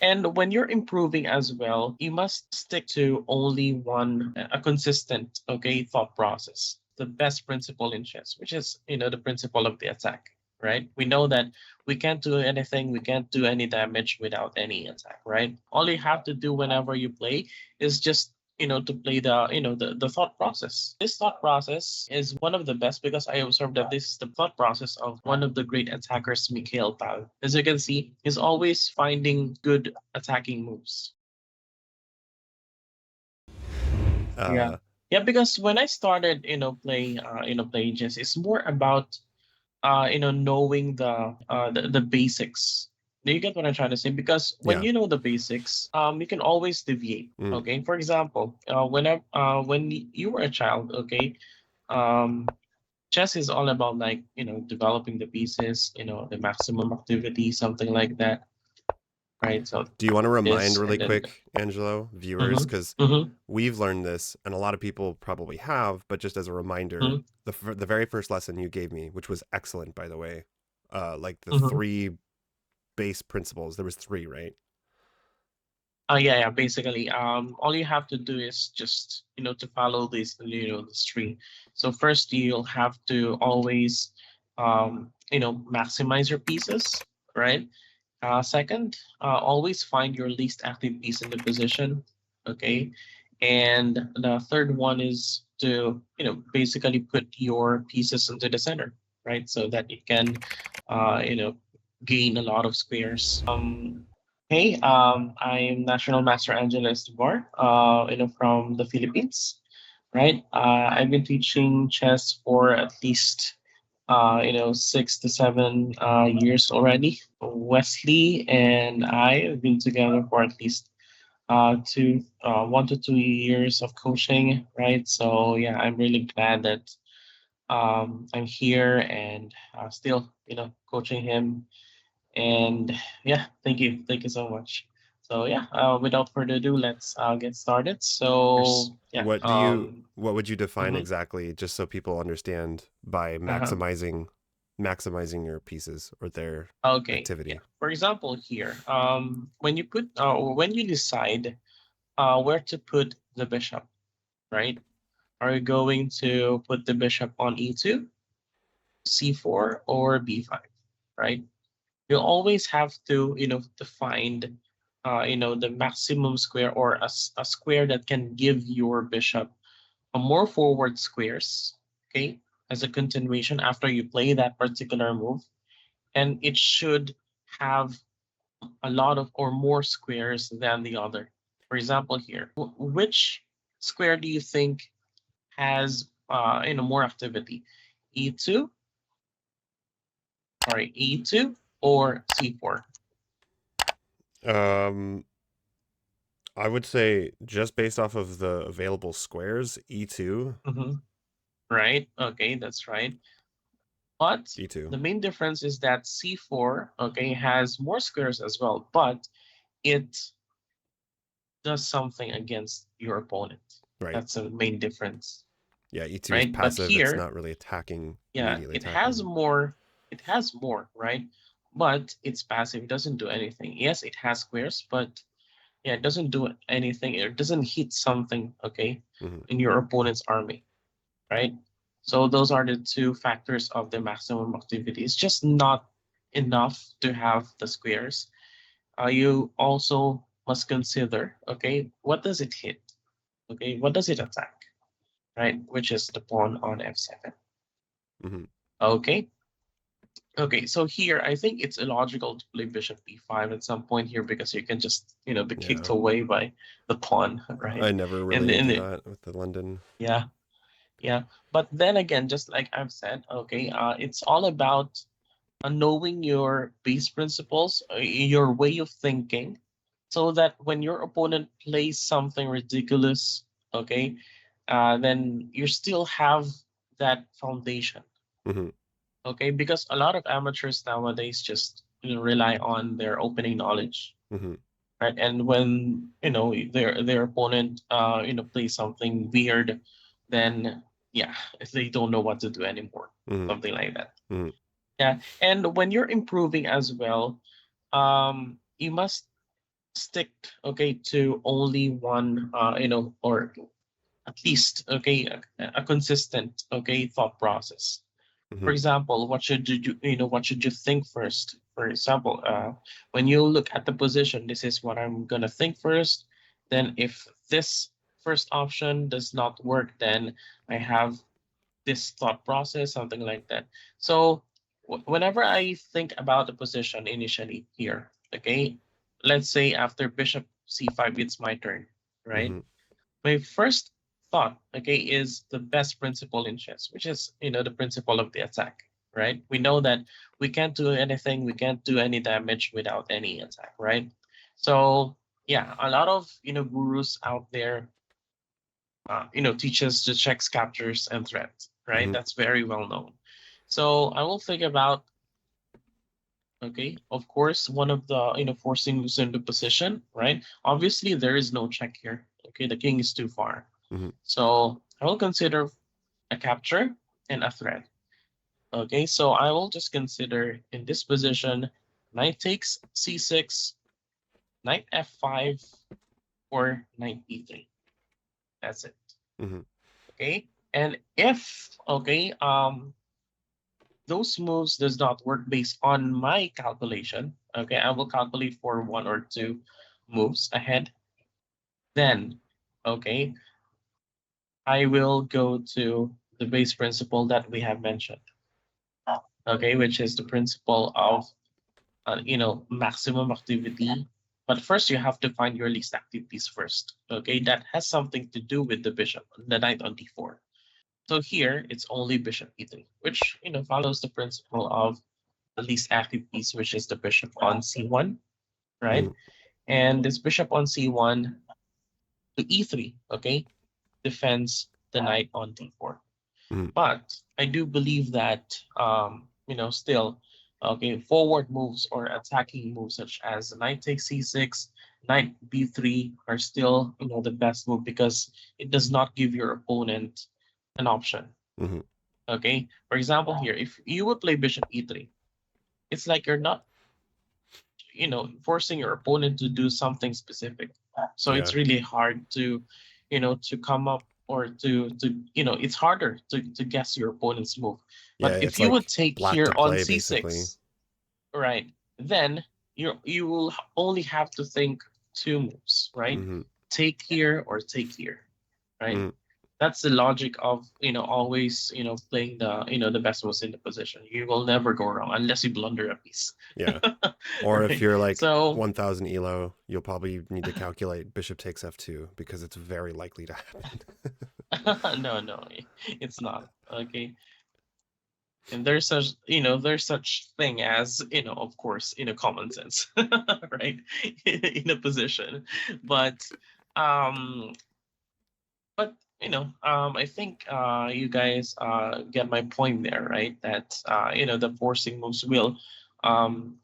And when you're improving as well, you must stick to only one, a consistent, okay, thought process. The best principle in chess, which is, the principle of the attack, right? We know that we can't do anything, we can't do any damage without any attack, right? All you have to do whenever you play is just, to play the thought process. This thought process is one of the best because I observed that this is the thought process of one of the great attackers, Mikhail Tal. As you can see, he's always finding good attacking moves. Yeah. Uh, Yeah, because when I started, playing chess, it's more about knowing the basics. Do you get what I'm trying to say? Because when yeah. you know the basics, you can always deviate. Mm. Okay. For example, when you were a child, okay, um, chess is all about like developing the pieces, the maximum activity, something like that, right? So Do you want to remind this really and then. quick, Angelo, viewers, Mm-hmm, because mm-hmm, we've learned this, and a lot of people probably have, but just as a reminder, the very first lesson you gave me, which was excellent, by the way, like the mm-hmm. three base principles. There was three, right? Yeah, yeah. Basically, all you have to do is just to follow this this tree. So first, you'll have to always maximize your pieces, right? Second, always find your least active piece in the position, okay? And the third one is to basically put your pieces into the center, right? So that you can uh, you know gain a lot of squares. Hey, I'm National Master Angela Escobar, from the Philippines, right? I've been teaching chess for at least 6 to 7 years already. Wesley and I have been together for at least 1 to 2 years of coaching, right? So yeah, I'm really glad that I'm here and still coaching him. And yeah, thank you so much. So yeah, without further ado, let's get started. So yeah, What would you define mhm, exactly, just so people understand, by uh-huh. maximizing your pieces or their Okay, yeah. activity? For example, here, when you put or when you decide where to put the bishop, right? Are you going to put the bishop on e2, c4, or b5, right? You always have to, to find, the maximum square or a square that can give your bishop a more forward squares, okay, as a continuation after you play that particular move, and it should have a lot of or more squares than the other. For example, here, which square do you think has more activity? E2, sorry, E2 or C4? Um, I would say just based off of the available squares, E2, Mm-hmm. Right? Okay, that's right. But E2, the main difference is that C4, okay, has more squares as well, but it does something against your opponent. right? That's the main difference, Yeah, E2 is right? But passive. It's here, not really attacking, yeah, immediately it has attacking. more, right? But it's passive, it doesn't do anything. Yes, it has squares, but yeah, it doesn't do anything. It doesn't hit something, okay, Hmm. in your opponent's army, right? So those are the two factors of the maximum activity. It's just not enough to have the squares. You also must consider, okay, what does it hit? Okay, what does it attack? Right, which is the pawn on f7. Hmm. Okay, okay. So here, I think it's illogical to play bishop b5 at some point here because you can just, be kicked Yeah, away by the pawn, right? I never And really in into the that with the London. yeah, yeah. But then again, just like I've said, okay, it's all about knowing your base principles, your way of thinking, so that when your opponent plays something ridiculous, okay, then you still have that foundation, Hmm. okay? Because a lot of amateurs nowadays just rely on their opening knowledge, Hmm. right? And when their opponent plays something weird, then yeah, they don't know what to do anymore, Hmm. something like that. Hmm. Yeah, and when you're improving as well, you must stick, okay, to only one, or at least, okay, a consistent, okay, thought process. For Hmm. example, what should you do, what should you think first? For example, when you look at the position, this is what I'm gonna think first. Then if this first option does not work, then I have this thought process, something like that. So whenever I think about the position initially here, okay, let's say after bishop c5, it's my turn, right? Hmm. My first thought, okay, is the best principle in chess, which is, the principle of the attack, right? We know that we can't do anything, we can't do any damage without any attack, right? So yeah, a lot of, gurus out there, teaches the checks, captures, and threats, right? Hmm. That's very well known. So I will think about, okay, of course, one of the, forcing moves into position, right? Obviously, there is no check here. Okay, the king is too far. Hmm. So I will consider a capture and a threat. Okay, so I will just consider in this position, knight takes c6, knight f5, or knight e3. That's it. Hmm. Okay, and if, okay, those moves does not work based on my calculation, okay, I will calculate for one or two moves ahead. Then, okay, I will go to the base principle that we have mentioned, okay, which is the principle of, maximum activity. But first, you have to find your least active piece first, okay? That has something to do with the bishop, the knight on d4. So here, it's only bishop e3, which, follows the principle of the least active piece, which is the bishop on c1, right? Hmm. And this bishop on c1 to e3, okay, defends the knight on d4. Hmm. But I do believe that, still, okay, forward moves or attacking moves such as knight takes c6, knight b3 are still, the best move because it does not give your opponent an option. Hmm. Okay, for example, here, if you would play bishop e3, it's like you're not, forcing your opponent to do something specific. So Yeah. it's really hard to, to come up or it's harder to guess your opponent's move. Yeah. But if It's you would like take black here to on play, basically. c6, right, then you will only have to think two moves, right? Hmm. Take here or take here, right? Hmm. That's the logic of, always, playing the, the best moves in the position. You will never go wrong unless you blunder a piece. Yeah. Or if Right. you're like So 1000 elo, you'll probably need to calculate bishop takes f2 because it's very likely to happen. no, no, it's not. Okay. And there's such thing as, of course, common sense, right? In a position. But um but I think you guys get my point there, right? That the forcing moves will um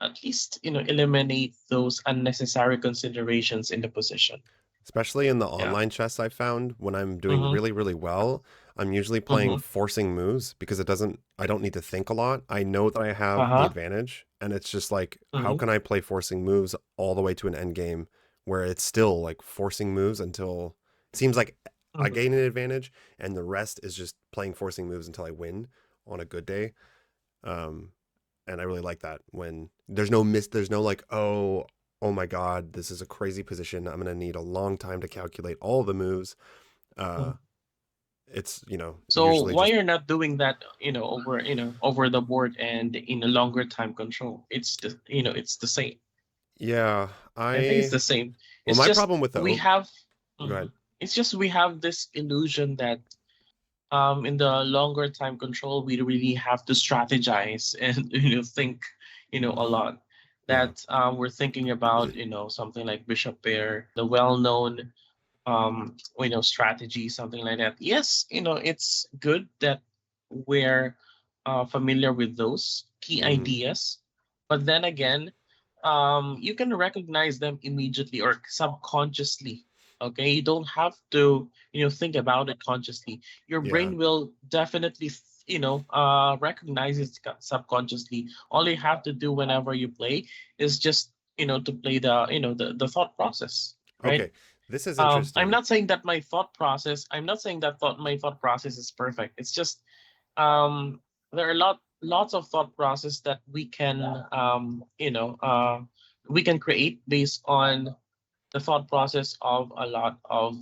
at least eliminate those unnecessary considerations in the position. Especially in the Yeah. online chess I found when I'm doing Mm-hmm. really, really well, I'm usually playing Mm-hmm. forcing moves because I don't need to think a lot. I know that I have the Uh-huh. advantage, and it's just like, how Mm-hmm. can I play forcing moves all the way to an end game where it's still like forcing moves until it seems like I Mm-hmm. gain an advantage, and the rest is just playing forcing moves until I win on a good day. Um, and I really like that when there's no like, oh my god, this is a crazy position. I'm gonna need a long time to calculate all the moves. Mm-hmm. Uh, it's So usually why just you're not doing that, over the board and in a longer time control? It's the same. yeah. I think it's I the same. Well, It's my just problem with the we have, go ahead. Mhm. It's just we have this illusion that in the longer time control we really have to strategize and think a lot. Yeah. That we're thinking about something like bishop pair, the well-known strategy, something like that. Yes, it's good that we're familiar with those key Hmm. ideas, but then again, you can recognize them immediately or subconsciously. Okay, you don't have to think about it consciously. Your Yeah. brain will definitely recognize it subconsciously. All you have to do whenever you play is just to play the thought process, right? Okay, this is interesting. I'm not saying that thought my thought process is perfect. It's just um there are lots of thought process that we can create based on the thought process of a lot of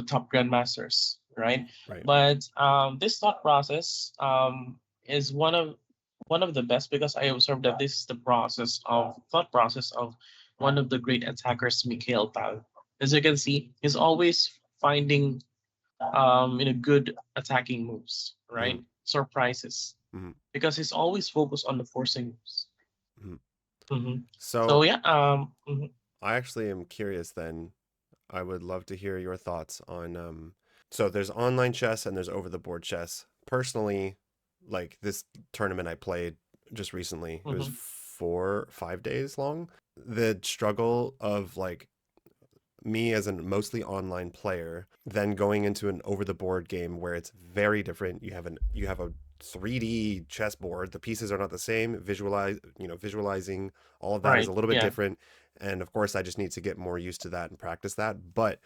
top grandmasters, right? Right. But this thought process is one of the best, because I observed that this is the thought process of one of the great attackers, Mikhail Tal. As you can see, he's always finding good attacking moves, Hmm. right? Surprises, Hmm. because he's always focused on the forcing moves. Hmm. Hmm. So So yeah, I actually am curious then. I would love to hear your thoughts on so there's online chess and there's over the board chess. Personally, like this tournament I played just recently, it was mhm, 5 days long. The struggle of like me as a mostly online player, then going into an over the board game where it's very different. You have a 3D chessboard. The pieces are not the same. Visualizing all of that is right, a little bit yeah, different. And of course, I just need to get more used to that and practice that. But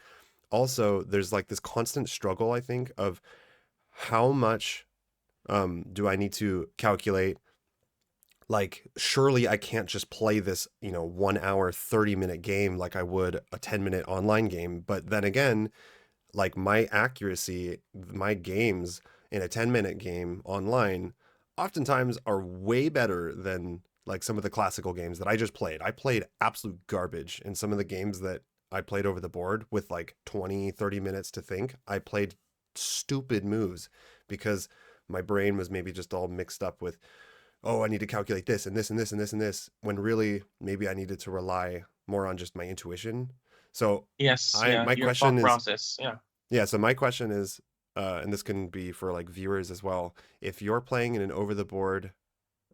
also, there's like this constant struggle, I think, of how much do I need to calculate? Like, surely I can't just play this, 1 hour, 30-minute game like I would a 10-minute online game. But then again, like my accuracy, my games in a 10-minute game online oftentimes are way better than like some of the classical games that I just played. I played absolute garbage in some of the games that I played over the board with like 20, 30 minutes to think. I played stupid moves because my brain was maybe just all mixed up with, oh, I need to calculate this and this and this and this and this, when really maybe I needed to rely more on just my intuition. So yes, I yeah, my your question thought is, process, yeah. yeah, so my question is, and this can be for like viewers as well, if you're playing in an over the board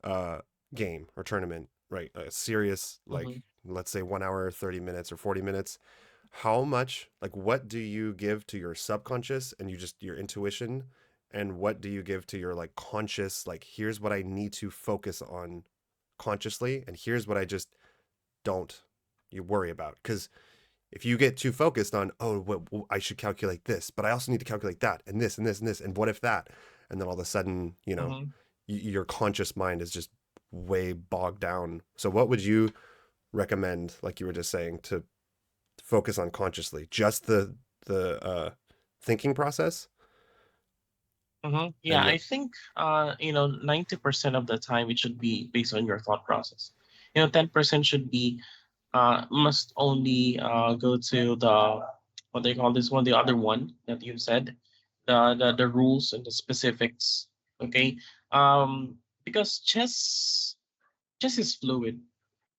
uh, game or tournament, right, a serious, like, Hmm. let's say 1 hour, 30 minutes or 40 minutes, how much, like, what do you give to your subconscious and your intuition? And what do you give to your like conscious, like, here's what I need to focus on consciously, and here's what I just don't you worry about? Because if you get too focused on, oh, I should calculate this, but I also need to calculate that and this and this and this and what if that, and then all of a sudden, Hmm. your conscious mind is just way bogged down. So what would you recommend, like you were just saying, to focus on consciously? Just the thinking process, Yeah, and the I think 90% of the time it should be based on your thought process. 10% should be must only go to the what they call this one, the other one that you said, the rules and the specifics. Okay, because chess is fluid,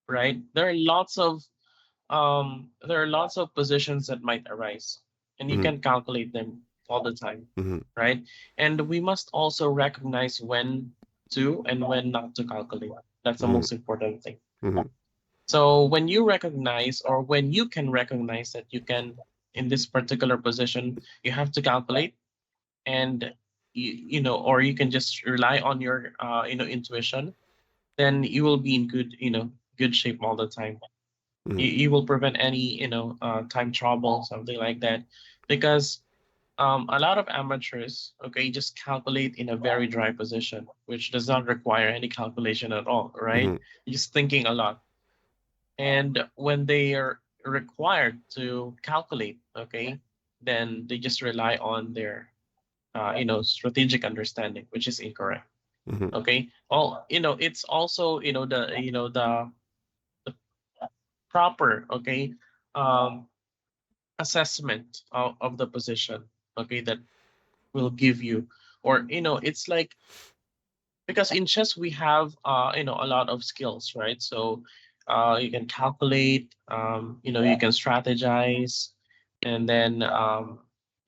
right? There are lots of positions that might arise, and you mm-hmm, can calculate them all the time, mm-hmm, right? And we must also recognize when to and when not to calculate. That's the mm-hmm, most important thing. mm-hmm, So when you recognize, or when you can recognize that you can, in this particular position, you have to calculate, and or you can just rely on your intuition, then you will be in good shape all the time. mm-hmm, You will prevent any time trouble, something like that, because a lot of amateurs, okay, just calculate in a very dry position, which does not require any calculation at all, right? mm-hmm, You're just thinking a lot. And when they are required to calculate, okay, then they just rely on their strategic understanding, which is incorrect. mm-hmm, Okay. Well, it's also the proper, okay, um assessment of the position, okay, that will give you, or it's like, because in chess we have a lot of skills, right? So you can calculate, you can strategize, and then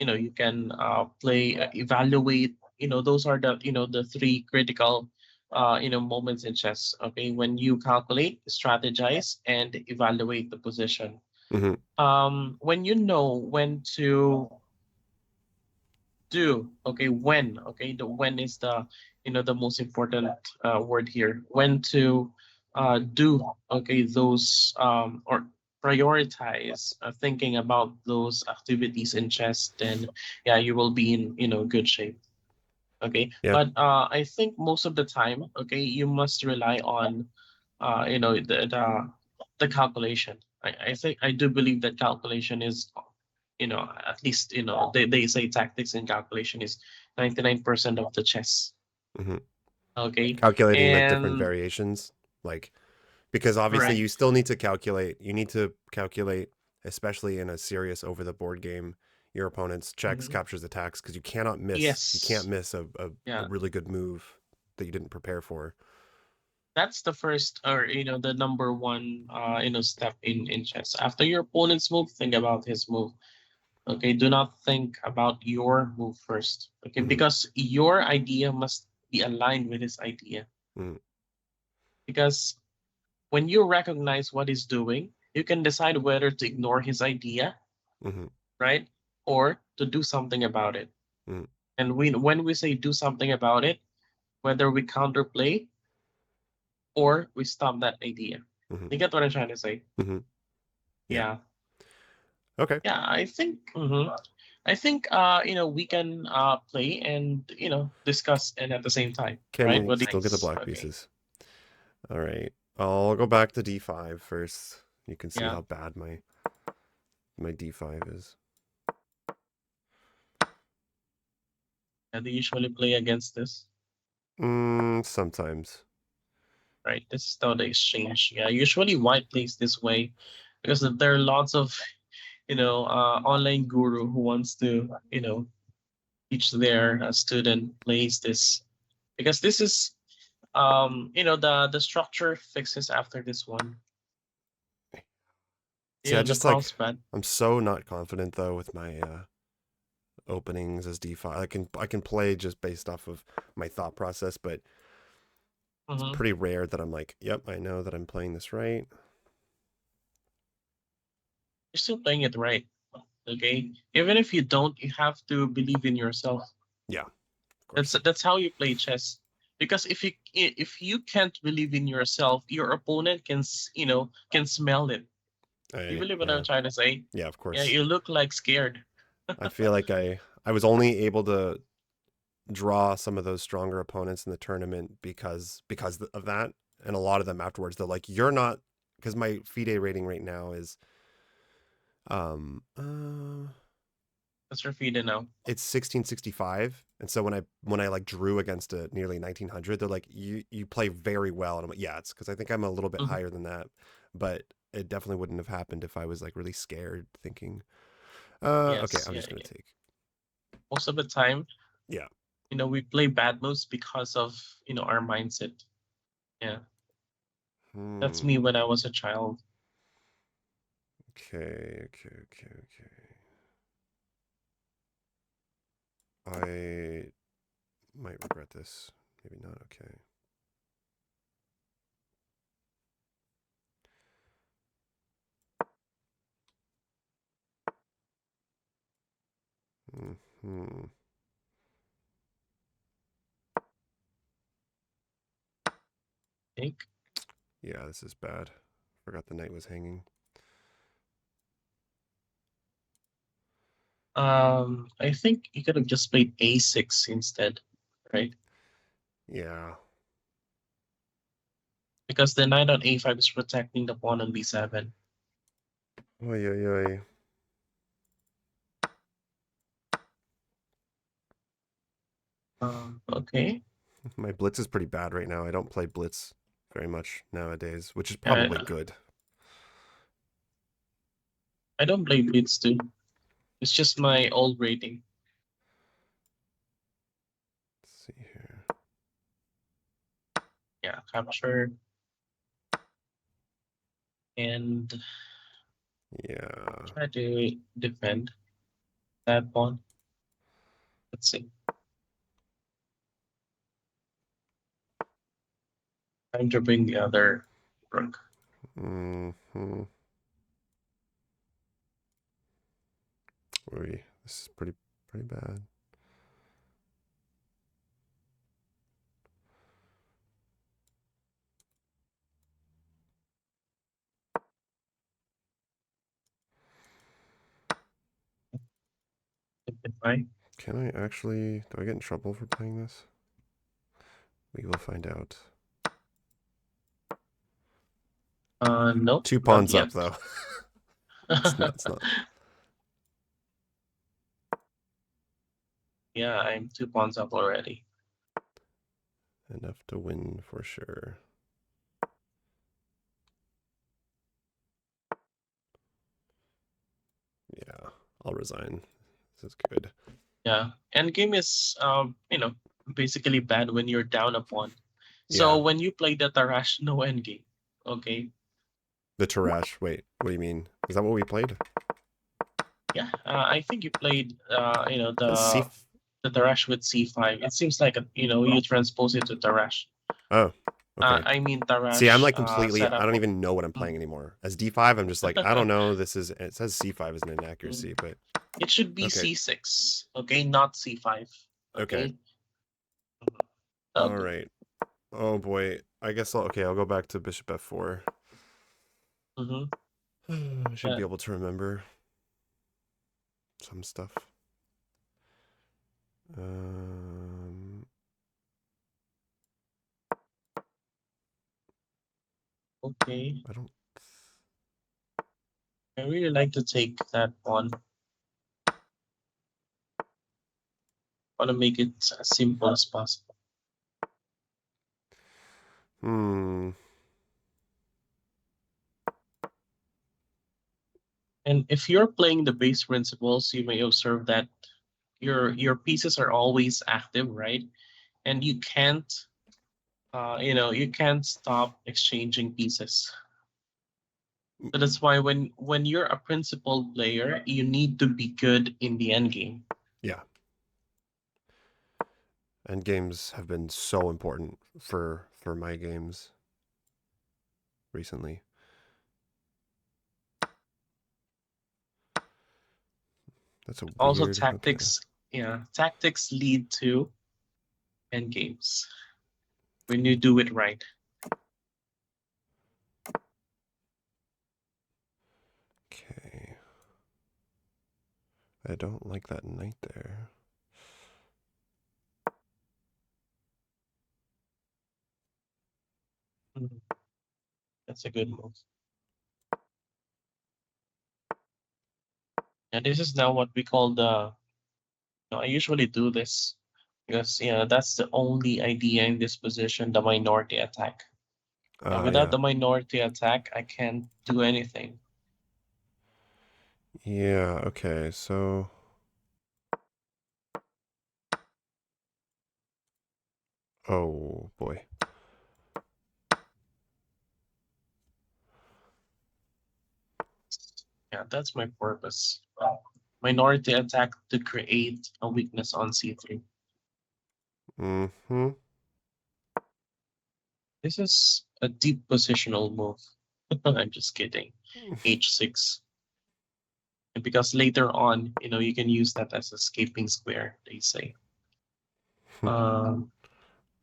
you can play, evaluate. Those are the three critical moments in chess. Okay, when you calculate, strategize, and evaluate the position. mm-hmm, When you know when to do, okay, when is the most important word here, when to do okay those or prioritize thinking about those activities in chess, then yeah, you will be in good shape. Okay, Yeah. but I think most of the time, okay, you must rely on the calculation. I think I do believe that calculation is at least they say tactics and calculation is 99% of the chess. Hmm. Okay, Calculating the different and variations, like because obviously right. you still need to calculate. You need to calculate, especially in a serious over the board game, your opponent's checks, Mhm. captures, attacks, because you cannot miss. You can't Yes. miss a Yeah. really good move that you didn't prepare for. That's the first, or the number one step in chess. After your opponent's move, think about his move. Okay, do not think about your move first. Okay, Hmm. because your idea must be aligned with his idea. Hmm. Because when you recognize what he's doing, you can decide whether to ignore his idea, Hmm. right? Or to do something about it. Hmm. And when we say do something about it, whether we counterplay or we stop that idea. Hmm. You get what I'm trying to say? Hmm. Yeah. Yeah. Okay. Yeah, I think we can play and discuss and at the same time, right? Can What do you still get the black okay. pieces. All right. I'll go back to D5 first. You can see Yeah. how bad my D5 is. And they usually play against this, Sometimes. right? This is how they exchange. Yeah, usually white plays this way because there are lots of online guru who wants to teach their student plays this because this is the structure fixes after this one. See, I The just like prompts bad. I'm so not confident though with my openings as D5. I can play just based off of my thought process, but it's Mm-hmm. pretty rare that I'm like, yep, I know that I'm playing this right. You're still playing it right. Okay, even if you don't, you have to believe in yourself. Yeah, of That's course. that's how you play chess. Because if you can't believe in yourself, your opponent can smell it. You believe what I'm Yeah, trying to say? yeah, of Yeah, course. you look like scared. I feel like I was only able to draw some of those stronger opponents in the tournament because of that, and a lot of them afterwards they're like, you're not, because my FIDE rating right now is um uh That's Rafida now. it's 1665, and so when I like drew against a nearly 1900, they're like, you play very well, and I'm like, yeah, it's because I think I'm a little bit Mhm. higher than that, but it definitely wouldn't have happened if I was like really scared thinking okay, Yes, I'm yeah, just gonna yeah. take. Most of the time, Yeah. we play bad moves because of our mindset. Yeah, that's me Hmm. when I was a child. Okay. I might regret this. Maybe not. Okay. Hmm. Think. Yeah, this is bad. Forgot the knight was hanging. I think you could have just played A6 instead, right? Yeah. Because the knight on A5 is protecting the pawn on B7. Oi, oi, oi. Okay. My blitz is pretty bad right now. I don't play blitz very much nowadays, which is probably Uh, good. I don't play blitz too. It's just my old rating. Let's see here. Yeah, capture and Yeah. try to defend that pawn. Let's see. Time to bring the other rook. Hmm. Oi, this is pretty bad. If I Can I actually? Do I get in trouble for playing this? We will find out. nope, Two not pawns yet. up though. It's not. It's not Yeah, I'm 2 pawns up already. enough to win for sure. Yeah, I'll resign. This is good. Yeah, endgame is basically bad when you're down a pawn. So Yeah, when you play the Tarash, no endgame. Okay. the Tarash. Wait, what do you mean? Is that what we played? Yeah, I think you played That's C. the Tarash with C5. It seems like you transpose it to Tarash. Oh, okay. I mean See, I'm Tarash like completely. I setup. don't even know what I'm Mm. playing anymore. As D5, I'm just like, I don't know. This is. It says C5 is an Mm. inaccuracy, but It should be okay, C6, okay, not C5. okay, Okay. Mhm. That'll all do. right. Oh boy, I guess I'll go back to Bishop F4. Mm-hmm. I should be able to remember some stuff. Um, Okay. I don't. I really like to take that one. Want to make it as simple as possible. Hmm. And if you're playing the base principles, you may observe that your pieces are always active, right? And you can't stop exchanging pieces. So that's why when you're a principal player, you need to be good in the end game. Yeah. And games have been so important for my games recently. That's a Also, weird. Okay. tactics lead to end games when you do it right. Okay. I don't like that knight there. Mhm. That's a good move. And this is now what we call I usually do this because that's the only idea in this position, the minority attack. Without Yeah. the minority attack, I can't do anything. Yeah. Okay. So. Oh boy. Yeah, that's my purpose. Minority attack to create a weakness on C3. Hmm. This is a deep positional move. I'm just kidding. H6. And because later on, you can use that as a escaping square, they say. Um,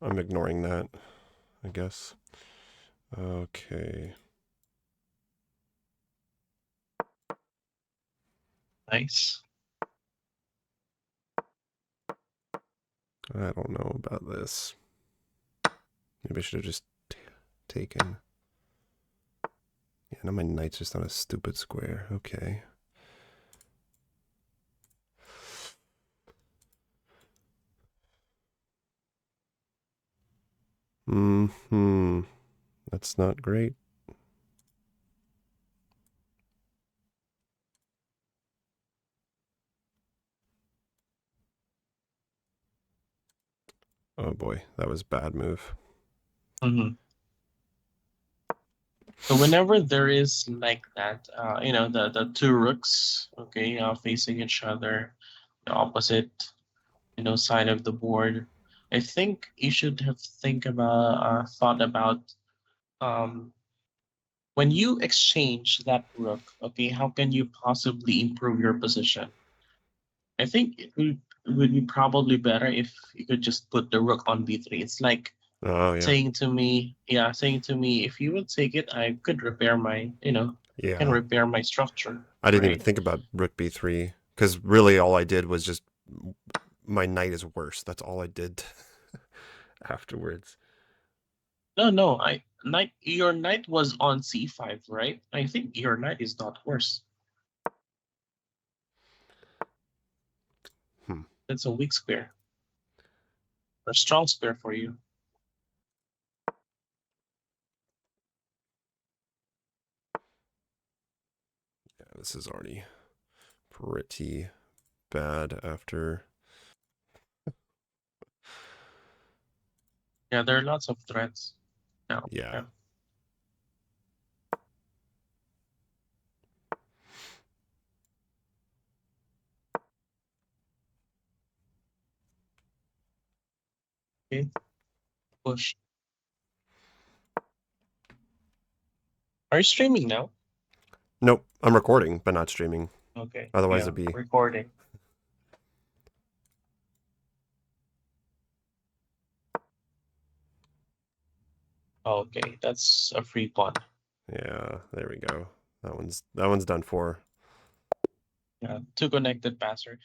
I'm ignoring that, I guess. Okay. nice. I don't know about this. Maybe I should have just taken. Yeah, now my knight's just on a stupid square. Okay. Hmm. That's not great. Oh boy, that was a bad move. Mhm. So whenever there is like that, the two rooks, okay, facing each other, the opposite, side of the board, I think you should have thought about um, when you exchange that rook, okay, how can you possibly improve your position? I think it would be probably better if you could just put the rook on b3. It's like Oh yeah. saying to me, if you would take it, I could repair can Yeah. repair my structure, I didn't even right? think about rook b3 because really all I did was just my knight is worse. That's all I did afterwards. No, no. Your knight was on c5, right? I think your knight is not worse. Hmm. It's a weak square, or a strong square for you. Yeah, this is already pretty bad after. Yeah, there are lots of threats now. Yeah. Yeah. Okay. Push. Are you streaming now? Nope. I'm recording, but not streaming. Okay. Otherwise, Yeah, it'd be. recording. Okay, that's a free pawn. Yeah, there we go. That one's done for. Yeah, two connected passer.